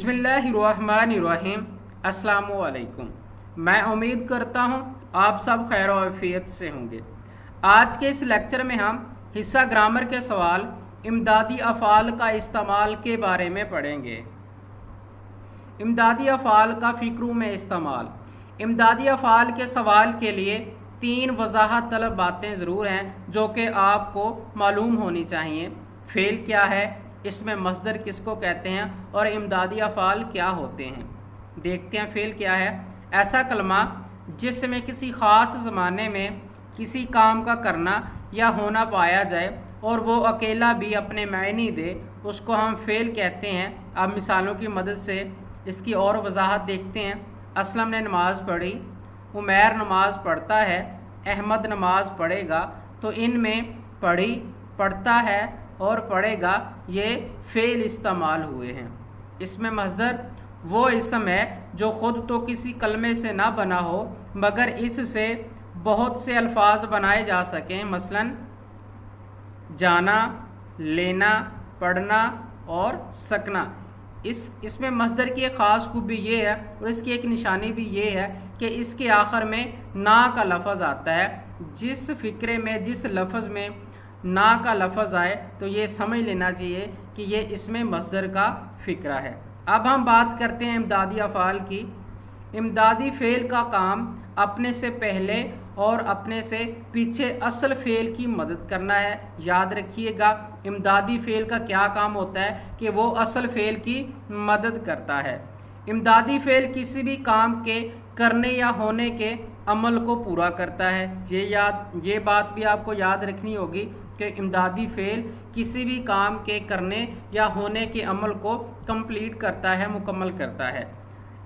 बिस्मिल्लाहिर्रहमानिर्रहीम। अस्सलामुअलैकुम। मैं उम्मीद करता हूँ आप सब खैर और आफियत से होंगे। आज के इस लेक्चर में हम हिस्सा ग्रामर के सवाल इमदादी अफ़ाल का इस्तेमाल के बारे में पढ़ेंगे। इमदादी अफ़ाल का फ़िक्रू में इस्तेमाल। इमदादी अफ़ाल के सवाल के लिए 3 वजाहत तलब बातें ज़रूर हैं जो कि आपको मालूम होनी चाहिए। फ़ेल क्या है, इसमें मस्दर किसको कहते हैं और इमदादी अफ़ाल क्या होते हैं। देखते हैं फ़ेल क्या है। ऐसा कलमा जिसमें किसी ख़ास ज़माने में किसी काम का करना या होना पाया जाए और वो अकेला भी अपने मायने दे, उसको हम फ़ेल कहते हैं। अब मिसालों की मदद से इसकी और वजाहत देखते हैं। असलम ने नमाज़ पढ़ी, उमैर नमाज़ पढ़ता है, अहमद नमाज़ पढ़ेगा। तो इनमें पढ़ी, पढ़ता है और पढ़ेगा ये फ़ेल इस्तेमाल हुए हैं। इसमें मस्दर वो इसम है जो ख़ुद तो किसी कलमे से ना बना हो मगर इससे बहुत से अल्फाज बनाए जा सकें। मसलन जाना, लेना, पढ़ना और सकना। इसमें मस्दर की एक ख़ास खूबी ये है और इसकी एक निशानी भी ये है कि इसके आखिर में ना का लफ्ज़ आता है। जिस फ़िक्रे में, जिस लफ्ज़ में ना का लफ्ज़ आए तो ये समझ लेना चाहिए कि ये इसमें मस्दर का फ़िक्रा है। अब हम बात करते हैं इमदादी अफ़ाल की। इमदादी फ़ेल का काम अपने से पहले और अपने से पीछे असल फ़ेल की मदद करना है। याद रखिएगा, इमदादी फ़ेल का क्या काम होता है कि वो असल फ़ेल की मदद करता है। इमदादी फ़ेल किसी भी काम के करने या होने के अमल को पूरा करता है। ये बात भी आपको याद रखनी होगी कि इमदादी फ़ेल किसी भी काम के करने या होने के अमल को कंप्लीट करता है, मुकम्मल करता है।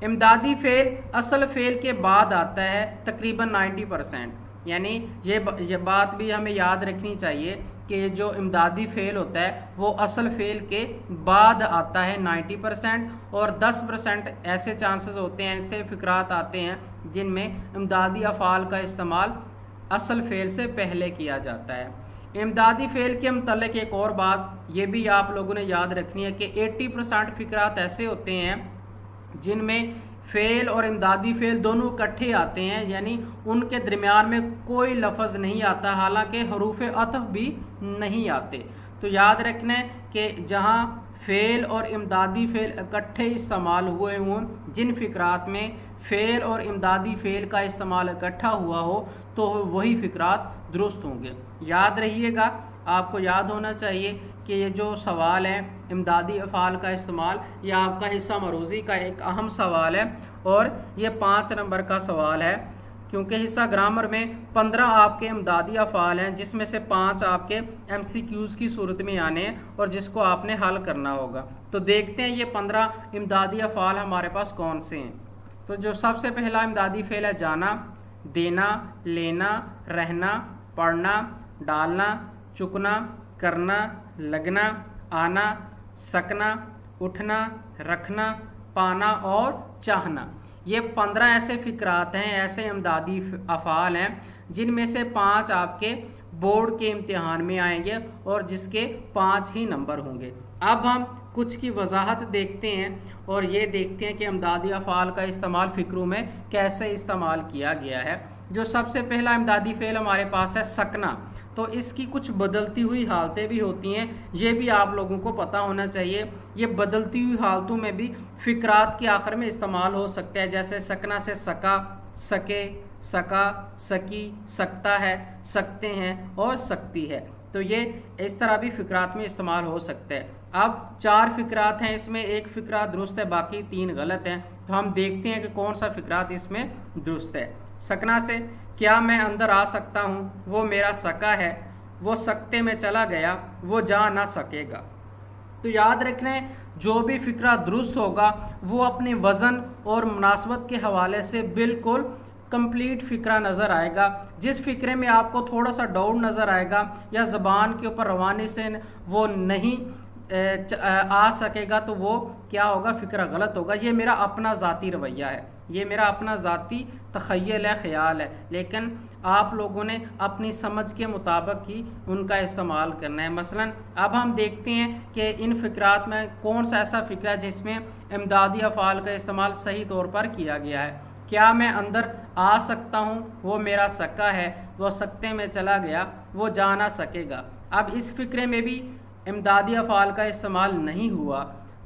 इमदादी फ़ेल असल फ़ेल के बाद आता है तकरीबन 90%। यानी ये बात भी हमें याद रखनी चाहिए कि जो इमदादी फ़ेल होता है वो असल फ़ेल के बाद आता है 90%, और 10% ऐसे चांसेस होते हैं, ऐसे फ़िक्रात आते हैं जिनमें इमदादी अफ़ाल का इस्तेमाल असल फ़ेल से पहले किया जाता है। इमदादी फ़ेल के मुतल्लिक़ एक और बात ये भी आप लोगों ने याद रखनी है कि 80% फ़िक्रात ऐसे होते हैं जिनमें फ़ेल और इमदादी फ़ेल दोनों इकट्ठे आते हैं, यानी उनके दरमियान में कोई लफ्ज़ नहीं आता, हालांकि हरूफ़ अतफ़ भी नहीं आते। तो याद रखना है कि जहां फ़ेल और इमदादी फ़ेल इकट्ठे इस्तेमाल हुए हों, जिन फ़िक्रात में फ़ेल और इमदादी फ़ेल का इस्तेमाल इकट्ठा हुआ हो तो वही फ़िक्रात दुरुस्त होंगे। याद रहिएगा, आपको याद होना चाहिए कि ये जो सवाल है इमदादी अफ़ाल का इस्तेमाल, यह आपका हिस्सा मरूज़ी का एक अहम सवाल है और ये 5 नंबर का सवाल है, क्योंकि हिस्सा ग्रामर में 15 आपके इमदादी अफ़ाल हैं जिसमें से 5 आपके MCQs की सूरत में आने हैं और जिसको आपने हल करना होगा। तो देखते हैं ये 15 इमदादी अफ़ाल हमारे पास कौन से हैं। तो जो सबसे पहला इमदादी फ़ेल है जाना, देना, लेना, रहना, पढ़ना, डालना, चुकना, करना, लगना, आना, सकना, उठना, रखना, पाना और चाहना। ये 15 ऐसे फ़िक्रात हैं, ऐसे इमदादी अफ़ाल हैं जिनमें से 5 आपके बोर्ड के इम्तिहान में आएंगे और जिसके 5 ही नंबर होंगे। अब हम कुछ की वजाहत देखते हैं और ये देखते हैं कि इमदादी अफ़ाल का इस्तेमाल फ़िक्रू में कैसे इस्तेमाल किया गया है। जो सबसे पहला इमदादी फ़ेल हमारे पास है सकना। तो इसकी कुछ बदलती हुई हालतें भी होती हैं, ये भी आप लोगों को पता होना चाहिए। ये बदलती हुई हालतों में भी फ़िक्रात के आखिर में इस्तेमाल हो सकता है, जैसे सकना से सका, सके, सका, सकी, सकता है, सकते हैं और सकती है। तो ये इस तरह भी फ़िक्रात में इस्तेमाल हो सकता है। अब 4 फ़िक्रात हैं, इसमें एक फ़िक्रा दुरुस्त है, बाकी 3 गलत हैं। तो हम देखते हैं कि कौन सा फ़िक्रात इसमें दुरुस्त है। सकना से क्या मैं अंदर आ सकता हूँ, वो मेरा सका है, वो सकते में चला गया, वो जा ना सकेगा। तो याद रखना जो भी फ़िक्रा दुरुस्त होगा वो अपने वज़न और मुनासबत के हवाले से बिल्कुल कंप्लीट फ़िक्रा नज़र आएगा। जिस फ़िक्रे में आपको थोड़ा सा डाउट नज़र आएगा या ज़बान के ऊपर रवानी से वो नहीं आ सकेगा तो वो क्या होगा, फ़िक्रा गलत होगा। ये मेरा अपना ज़ाती रवैया है, ये मेरा अपना ज़ाती तख़य्युल है, ख़याल है, लेकिन आप लोगों ने अपनी समझ के मुताबिक ही उनका इस्तेमाल करना है। मसलन अब हम देखते हैं कि इन फ़िक्रात में कौन सा ऐसा फ़िक्रा जिसमें इमदादी अफ़ाल का इस्तेमाल सही तौर पर किया गया है। क्या मैं अंदर आ सकता हूँ, वो मेरा सक्का है, वो सकते में चला गया, वो जा ना सकेगा। अब इस फ़िक्रे में भी इमदादी अफ़ाल का इस्तेमाल नहीं हुआ,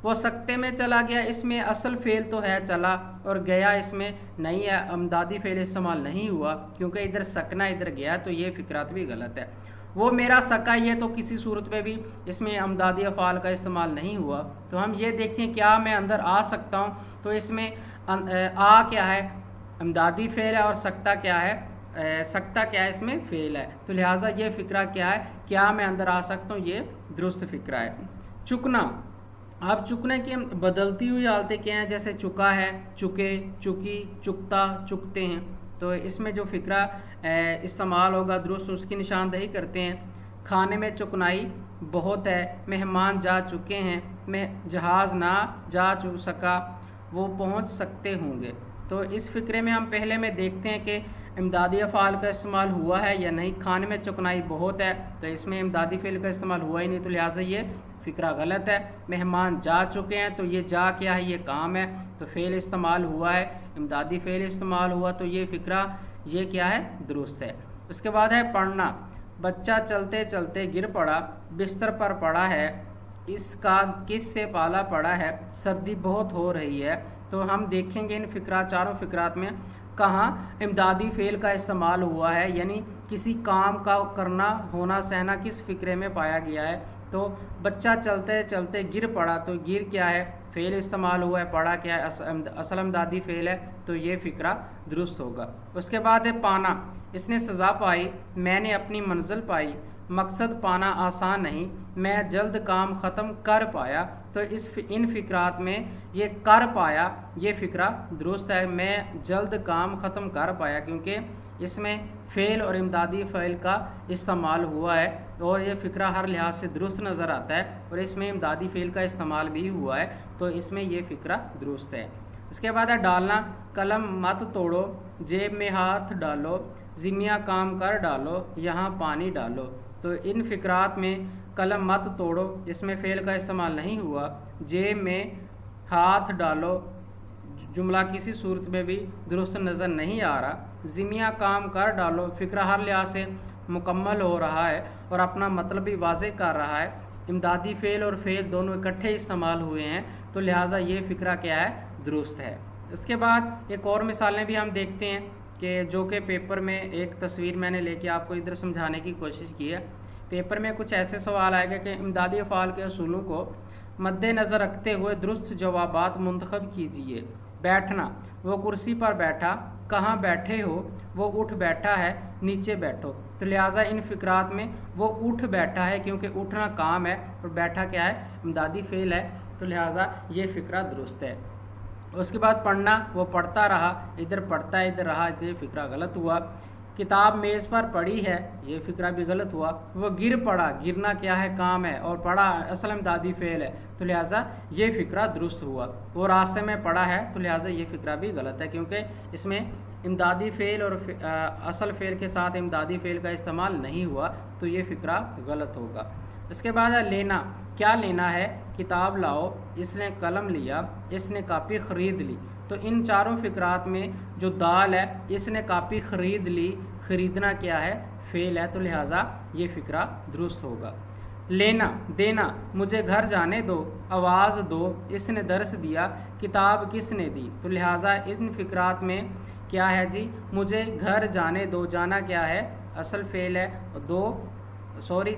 वो सकते में चला गया, इसमें असल फ़ेल तो है चला, और गया इसमें नहीं है, इमदादी फ़ेल इस्तेमाल नहीं हुआ क्योंकि इधर सकना इधर गया, तो ये फ़िक्रात भी गलत है। वो मेरा सका, ये तो किसी सूरत में भी इसमें इमदादी अफ़ाल का इस्तेमाल नहीं हुआ। तो हम ये देखते हैं क्या मैं अंदर आ सकता हूँ, तो इसमें आ क्या है, इमदादी फ़ेल है, और सकता क्या है, सकता क्या है, इसमें फ़ेल है। तो लिहाजा ये फ़िक्रा क्या है, क्या मैं अंदर आ सकता हूँ, ये दुरुस्त फ़िक्रा है। चुकना, अब चुकने की बदलती हुई हालतें क्या हैं, जैसे चुका है, चुके, चुकी, चुकता, चुकते हैं। तो इसमें जो फ़िक्रा इस्तेमाल होगा दुरुस्त, उसकी निशानदही करते हैं। खाने में चुकनाई बहुत है, मेहमान जा चुके हैं, जहाज़ ना जा सका, वो पहुंच सकते होंगे। तो इस फ़िक्रे में हम पहले में देखते हैं कि इमदादी अफ़ाल का इस्तेमाल हुआ है या नहीं। खाने में चुकनाई बहुत है, तो इसमें इमदादी फ़ेल का इस्तेमाल हुआ ही नहीं, तो लिहाजा ये फ़िक्रा गलत है। मेहमान जा चुके हैं, तो ये जा क्या है, ये काम है, तो फ़ेल इस्तेमाल हुआ है, इमदादी फ़ेल इस्तेमाल हुआ, तो ये फ़िक्रा ये क्या है, दुरुस्त है। उसके बाद है पढ़ना, बच्चा चलते चलते गिर पड़ा, बिस्तर पर पड़ा है, इसका किस से पाला पड़ा है, सर्दी बहुत हो रही है। तो हम देखेंगे इन फ़िक्रा चारों फ़िक्रात में कहाँ इमदादी फ़ेल का इस्तेमाल हुआ है, यानी किसी काम का करना, होना, सहना किस फ़िक्रे में पाया गया है। तो बच्चा चलते चलते गिर पड़ा, तो गिर क्या है, फ़ेल इस्तेमाल हुआ है, पड़ा क्या है, असल इमदादी फ़ेल है, तो ये फ़िक्रा दुरुस्त होगा। उसके बाद है पाना, इसने सज़ा पाई, मैंने अपनी मंजिल पाई, मकसद पाना आसान नहीं, मैं जल्द काम ख़त्म कर पाया। तो इन फ़िक्रात में ये कर पाया, ये फ़िक्रा दुरुस्त है, मैं जल्द काम ख़त्म कर पाया, क्योंकि इसमें फ़ेल और इमदादी फ़ेल का इस्तेमाल हुआ है, और ये फ़िक्रा हर लिहाज से दुरुस्त नज़र आता है, और इसमें इमदादी फ़ेल का इस्तेमाल भी हुआ है, तो इसमें ये फ़िक्रा दुरुस्त है। इसके बाद है डालना, कलम मत तोड़ो, जेब में हाथ डालो, ज़िम्मिया काम कर डालो, यहाँ पानी डालो। तो इन फ़िक्रात में कलम मत तोड़ो, इसमें फ़ेल का इस्तेमाल नहीं हुआ, जेब में हाथ डालो, जुमला किसी सूरत में भी दुरुस्त नज़र नहीं आ रहा। ज़िम्मिया काम कर डालो, फ़िक्रा हर लिहाज से मुकम्मल हो रहा है और अपना मतलब भी वाज़े कर रहा है। इमदादी फ़ेल और फ़ेल दोनों इकट्ठे इस्तेमाल हुए हैं, तो लिहाजा ये फ़िक्रा क्या है, दुरुस्त है। उसके बाद एक और मिसालें भी हम देखते हैं कि जो कि पेपर में एक तस्वीर मैंने लेके आपको इधर समझाने की कोशिश की है। पेपर में कुछ ऐसे सवाल आएगा कि इमदादी अफ़ाल के असूलों को मद्देनज़र रखते हुए दुरुस्त जवाबात मुंतखब कीजिए। बैठना, वो कुर्सी पर बैठा, कहाँ बैठे हो, वो उठ बैठा है, नीचे बैठो। तो लिहाजा इन फ़िक्रात में वो उठ बैठा है, क्योंकि उठना काम है और बैठा क्या है, इमदादी फ़ेल है, तो लिहाजा ये फ़िक्रा दुरुस्त है। उसके बाद पढ़ना, वो पढ़ता रहा, इधर पढ़ता है, इधर रहा, ये फ़िक्रा गलत हुआ। किताब मेज़ पर पड़ी है, ये फ़िक्रा भी गलत हुआ। वो गिर पड़ा, गिरना क्या है, काम है, और पड़ा असल इमदादी फ़ेल है, तो लिहाजा ये फ़िक्रा दुरुस्त हुआ। वो रास्ते में पड़ा है, तो लिहाजा ये फ़िक्रा भी गलत है, क्योंकि इसमें इमदादी फ़ेल और असल फ़ेल के साथ इमदादी फ़ेल का इस्तेमाल नहीं हुआ, तो ये फ़िक्रा गलत होगा। इसके बाद है लेना, क्या लेना है, किताब लाओ, इसने कलम लिया, इसने कापी ख़रीद ली। तो इन चारों फ़िक्रात में जो दाल है, इसने कापी ख़रीद ली, ख़रीदना क्या है, फ़ेल है, तो लिहाजा ये फ़िक्रा दुरुस्त होगा। लेना, देना, मुझे घर जाने दो, आवाज़ दो, इसने दर्स दिया, किताब किसने दी। तो लिहाजा इन फ़िक्रात में क्या है जी, मुझे घर जाने दो, जाना क्या है, असल फ़ेल है,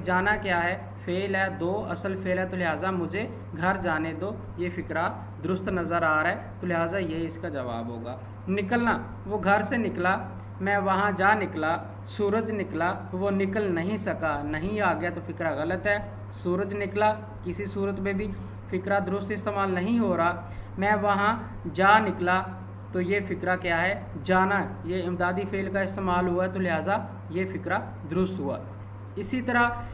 जाना क्या है, फ़ेल है, दो असल फ़ेल है, तो लिहाजा मुझे घर जाने दो, ये फ़िक्रा दुरुस्त नज़र आ रहा है, तो लिहाजा ये इसका जवाब होगा। निकलना, वो घर से निकला, मैं वहाँ जा निकला, सूरज निकला, वो निकल नहीं सका, नहीं आ गया, तो फ़िक्रा गलत है। सूरज निकला, किसी सूरत में भी फ़िक्रा दुरुस्त इस्तेमाल नहीं हो रहा। मैं वहाँ जा निकला, तो ये फ़िक्रा क्या है, जाना, ये इमदादी फ़ेल का इस्तेमाल हुआ है, तो लिहाजा ये फ़िक्रा दुरुस्त हुआ। इसी तरह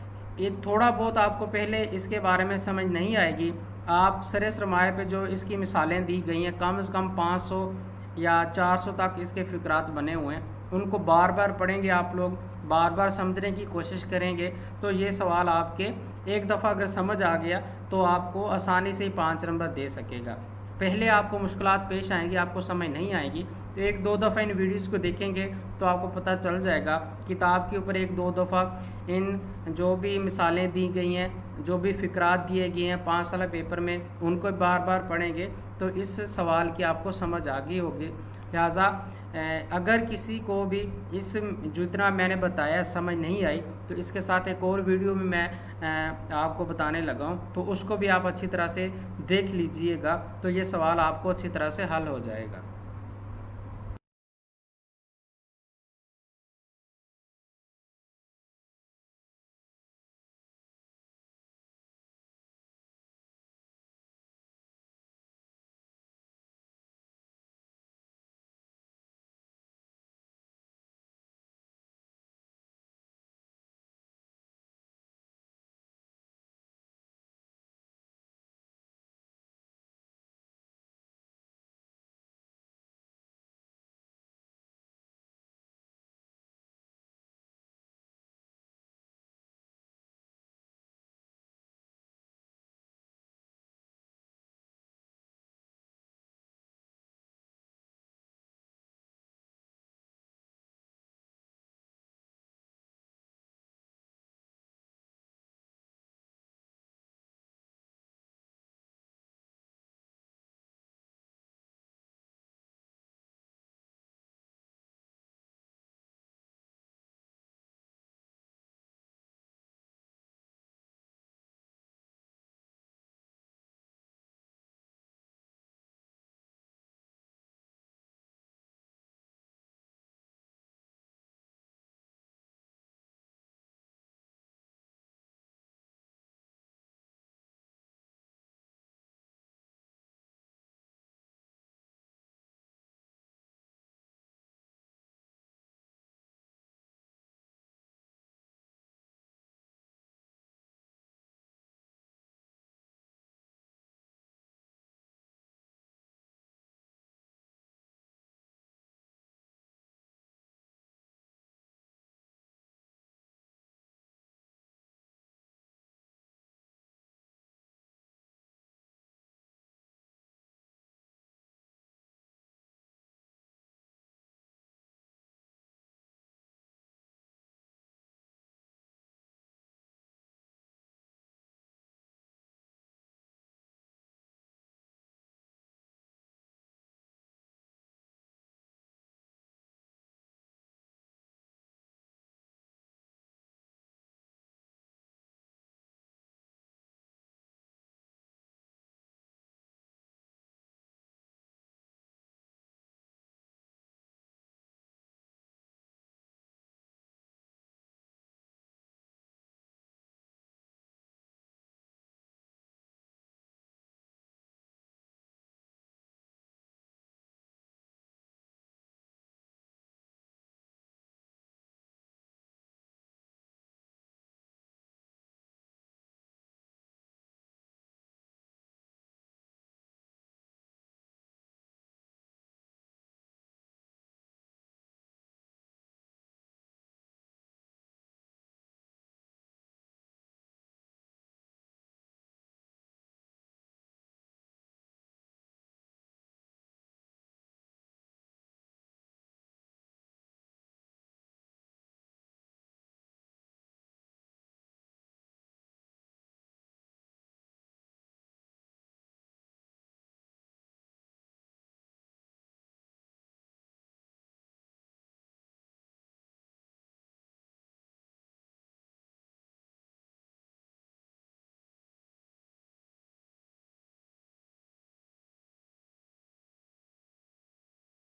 ये थोड़ा बहुत आपको पहले इसके बारे में समझ नहीं आएगी। आप सरे सरमाए पे जो इसकी मिसालें दी गई हैं, कम से कम 500 या 400 तक इसके फ़िक्रात बने हुए हैं, उनको बार बार पढ़ेंगे आप लोग, बार बार समझने की कोशिश करेंगे, तो ये सवाल आपके एक दफ़ा अगर समझ आ गया तो आपको आसानी से ही 5 नंबर दे सकेगा। पहले आपको मुश्किलात पेश आएंगी, आपको समझ नहीं आएगी, तो एक दो दफ़ा इन वीडियोस को देखेंगे तो आपको पता चल जाएगा। किताब के ऊपर एक दो दफ़ा इन जो भी मिसालें दी गई हैं, जो भी फ़िक्रात दिए गए हैं 5 साल पेपर में, उनको बार बार पढ़ेंगे तो इस सवाल की आपको समझ आ गई होगी। लिहाजा अगर किसी को भी इस जितना मैंने बताया समझ नहीं आई, तो इसके साथ एक और वीडियो में मैं आपको बताने लगा हूँ, तो उसको भी आप अच्छी तरह से देख लीजिएगा, तो ये सवाल आपको अच्छी तरह से हल हो जाएगा।